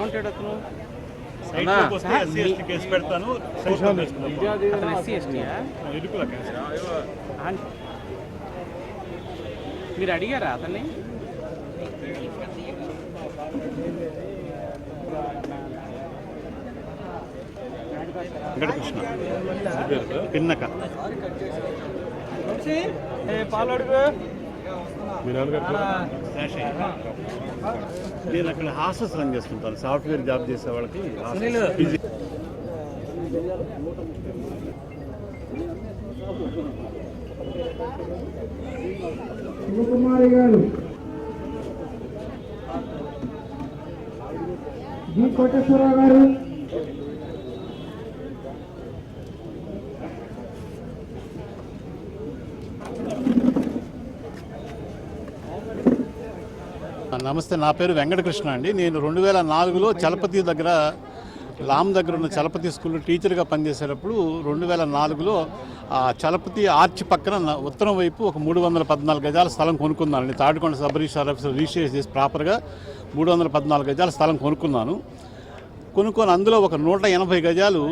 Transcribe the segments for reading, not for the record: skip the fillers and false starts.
ఏమంటాడు అతను? కేసు పెడతాను. మీరు అడిగారా అతన్ని? వెంకటకృష్ణ పిన్నక నేను అక్కడ హాస్టల్స్ రన్ చేస్తుంటాను. సాఫ్ట్వేర్ జాబ్ చేసే వాళ్ళకి శివకుమారి గారు, జి కోటేశ్వరరావు గారు, నమస్తే. నా పేరు వెంకటకృష్ణ అండి. నేను 2004లో చలపతి దగ్గర లామ్ దగ్గర ఉన్న చలపతి స్కూల్లో టీచర్గా పనిచేసేటప్పుడు 2004లో ఆ చలపతి ఆర్చ్ పక్కన ఉత్తరం వైపు ఒక 314 గజాల స్థలం కొనుక్కున్నానండి. Tadikonda sub registrar officer registration చేసి ప్రాపర్గా 314 గజాల స్థలం కొనుక్కున్నాను. కొనుక్కొని అందులో ఒక 180 గజాలు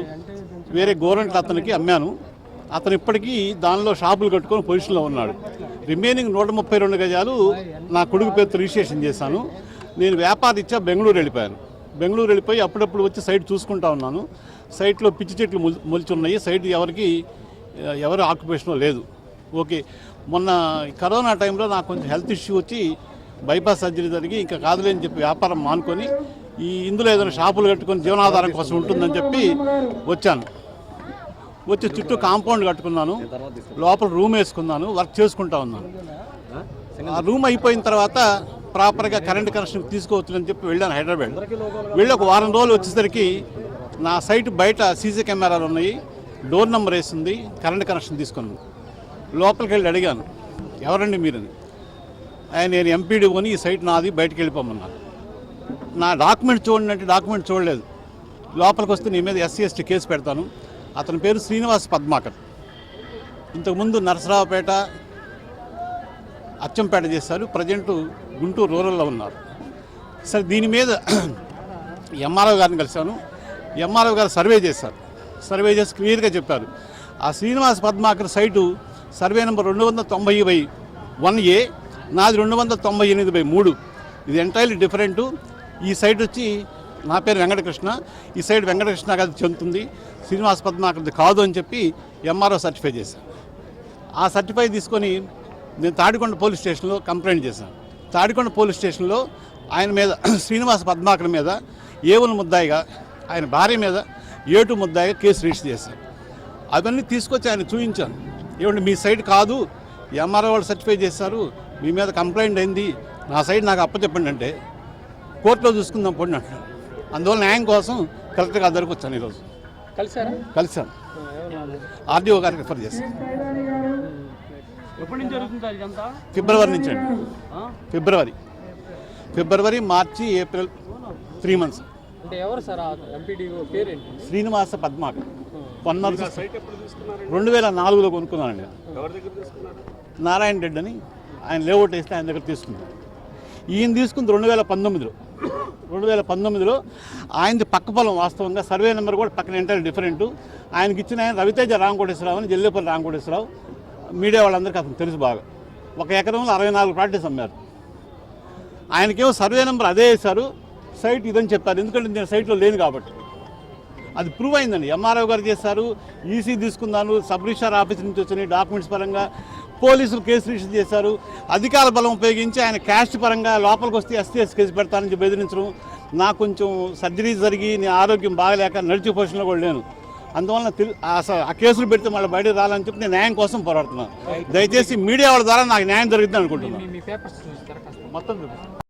వేరే గవర్నమెంట్ అతనికి అమ్మాను. అతను ఇప్పటికీ దానిలో షాపులు కట్టుకొని పొజిషన్లో ఉన్నాడు. రిమైనింగ్ 132 గజాలు నా కొడుకు పేరుతో రిజిస్ట్రేషన్ చేశాను. నేను వ్యాపారీత్యా బెంగళూరు వెళ్ళిపోయాను. బెంగళూరు వెళ్ళిపోయి అప్పుడప్పుడు వచ్చి సైట్ చూసుకుంటా ఉన్నాను. సైట్లో పిచ్చి చెట్లు మొలుచున్నాయి. సైట్ ఎవరు ఆక్యుపేషన్లో లేదు. ఓకే, మొన్న కరోనా టైంలో నాకు కొంచెం హెల్త్ ఇష్యూ వచ్చి బైపాస్ సర్జరీ జరిగి ఇంకా కాదులేని చెప్పి వ్యాపారం మానుకొని ఇందులో ఏదైనా షాపులు కట్టుకొని జీవనాధారం కోసం ఉంటుందని చెప్పి వచ్చాను. వచ్చి చుట్టూ కాంపౌండ్ కట్టుకున్నాను. లోపల రూమ్ వేసుకున్నాను. వర్క్ చేసుకుంటా ఉన్నాను. ఆ రూమ్ అయిపోయిన తర్వాత ప్రాపర్గా కరెంట్ కనెక్షన్ తీసుకోవచ్చునని చెప్పి వెళ్ళాను హైదరాబాద్. వెళ్ళి ఒక వారం రోజులు వచ్చేసరికి నా సైట్ బయట సీసీ కెమెరాలు ఉన్నాయి, డోర్ నెంబర్ వేసింది, కరెంట్ కనెక్షన్ తీసుకున్నాను. లోపలికి వెళ్ళి అడిగాను, ఎవరండి మీరని. నేను ఎంపీడీఓని, ఈ సైట్ నాది, బయటకు వెళ్ళిపోమన్నాను. నా డాక్యుమెంట్ చూడండి అంటే డాక్యుమెంట్ చూడలేదు. లోపలికి వస్తే నీ మీద SC/ST కేసు పెడతాను. అతని పేరు శ్రీనివాస్ పద్మాకర్. ఇంతకుముందు నరసరావుపేట, అచ్చంపేట చేశారు. ప్రజెంటు గుంటూరు రూరల్లో ఉన్నారు. సరే, దీని మీద ఎంఆర్ఓ గారిని కలిశాను. ఎంఆర్ఓ గారు సర్వే చేశారు. సర్వే చేసి క్లియర్గా చెప్పారు, ఆ Srinivas Padmakar site survey number 290/1A, నాది 298/3. ఇది ఎంటైర్లీ డిఫరెంటు. ఈ సైట్ వచ్చి నా పేరు వెంకటకృష్ణ, ఈ సైడ్ వెంకటకృష్ణ గారికి చెందుతుంది, శ్రీనివాస్ పద్మాకర్ది కాదు అని చెప్పి ఎంఆర్ఓ సర్టిఫై చేశాను. ఆ సర్టిఫై తీసుకొని నేను తాడికొండ పోలీస్ స్టేషన్లో కంప్లైంట్ చేశాను. తాడికొండ పోలీస్ స్టేషన్లో ఆయన మీద, శ్రీనివాస్ పద్మాకర్ మీద A1 ముద్దాయిగా, ఆయన భార్య మీద A2 ముద్దాయిగా కేసు రిజిస్టర్ చేశాను. అవన్నీ తీసుకొచ్చి ఆయన చూపించాను. ఏమంటే మీ సైడ్ కాదు, ఎంఆర్ఓ వాళ్ళు సర్టిఫై చేశారు, మీ మీద కంప్లైంట్ అయింది, నా సైడ్ నాకు అప్పచెప్పండి అంటే కోర్టులో చూసుకుందాం పొండి అంటున్నాను. అందువల్ల న్యాయం కోసం కలెక్టర్ గారి దగ్గరకు వచ్చాను. ఈరోజు కలిశాను. RDO గారికి రిఫర్ చేశాను. ఎప్పటి నుంచి జరుగుతుంది ఇదంతా? ఫిబ్రవరి నుంచి అండి. ఫిబ్రవరి, మార్చి, ఏప్రిల్ 3 months. అంటే ఎవరు సార్ ఎంపీడీఓ పేరేంటి? శ్రీనివాస పద్మాకర్. 2004లో కొనుక్కున్నానండి. నారాయణ రెడ్డి అని ఆయన లేఅవుట్ వేస్తే ఆయన దగ్గర తీసుకున్నాను. ఈయన తీసుకుంది 2019లో. ఆయనది పక్క పొలం. వాస్తవంగా సర్వే నెంబర్ కూడా పక్కన ఎంటైర్ డిఫరెంట్. ఆయనకి ఇచ్చిన ఆయన రవితేజ రామకోటేశ్వరరావు అని, జల్లేపల్లి రామకోటేశ్వరరావు. మీడియా వాళ్ళందరికీ అతను తెలుసు బాగా. 1 ఎకరంలో 64 ప్రాక్టీస్ అమ్మారు. ఆయనకేమో సర్వే నెంబర్ అదే వేశారు, సైట్ ఇదని చెప్పారు. ఎందుకంటే నేను సైట్లో లేను కాబట్టి. అది ప్రూవ్ అయిందండి. ఎంఆర్ఓ గారు చేశారు, ఈసీ తీసుకున్నాను, సబ్ రిజిస్ట్రార్ ఆఫీస్ నుంచి వచ్చినాయి డాక్యుమెంట్స్ పరంగా. పోలీసులు కేసు రిజిస్టర్ చేశారు. అధికార బలం ఉపయోగించి ఆయన క్యాస్ట్ పరంగా లోపలికి వస్తే SC/ST కేసు పెడతానని బెదిరించడం. నాకు కొంచెం సర్జరీ జరిగి నేను ఆరోగ్యం బాగలేక నడిచే పొజిషన్లో కూడా లేను. అందువల్ల ఆ కేసులు పెడితే మళ్ళీ బయటకు రాలని చెప్పి నేను న్యాయం కోసం పోరాడుతున్నాను. దయచేసి మీడియా వాళ్ళ ద్వారా నాకు న్యాయం జరుగుతుంది అనుకుంటున్నాను. మొత్తం